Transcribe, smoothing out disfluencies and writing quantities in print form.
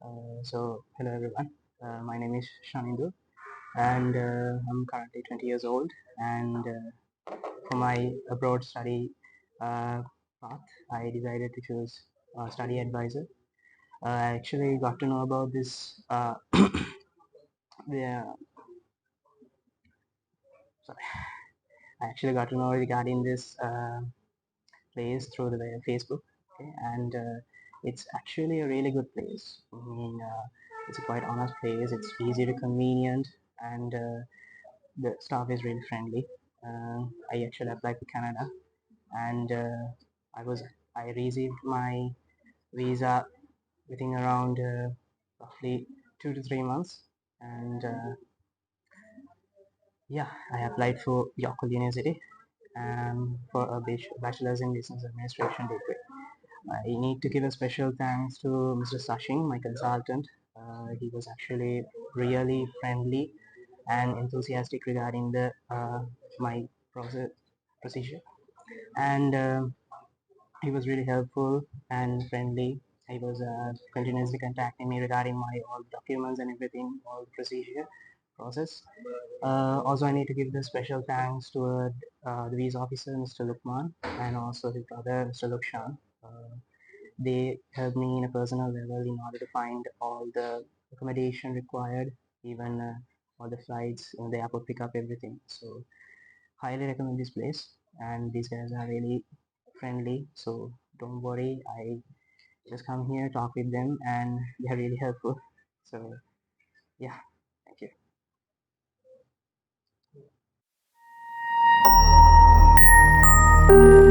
Hello everyone. My name is Shanindu, and I'm currently 20 years old. And for my abroad study path, I decided to choose study advisor. I actually got to know about this. The, sorry, I actually got to know regarding this place through the Facebook, okay? And it's actually a really good place. I mean, it's a quite honest place. It's easy to convenient, and the staff is really friendly. I actually applied for Canada, and I received my visa within around roughly 2 to 3 months, and yeah, I applied for Yorkville University for a bachelor's in business administration degree. I need to give a special thanks to Mr. Sashing, my consultant. He was actually really friendly and enthusiastic regarding the my procedure, and he was really helpful and friendly. He was continuously contacting me regarding my all documents and everything, all procedure process. Also, I need to give the special thanks to the visa officer, Mr. Lukman, and also his brother, Mr. Lukshan. They helped me in a personal level in order to find all the accommodation required, even all the flights, the airport pickup, everything. So highly recommend this place, and these guys are really friendly. So don't worry, I just come here, talk with them, and they're really helpful. So yeah, thank you.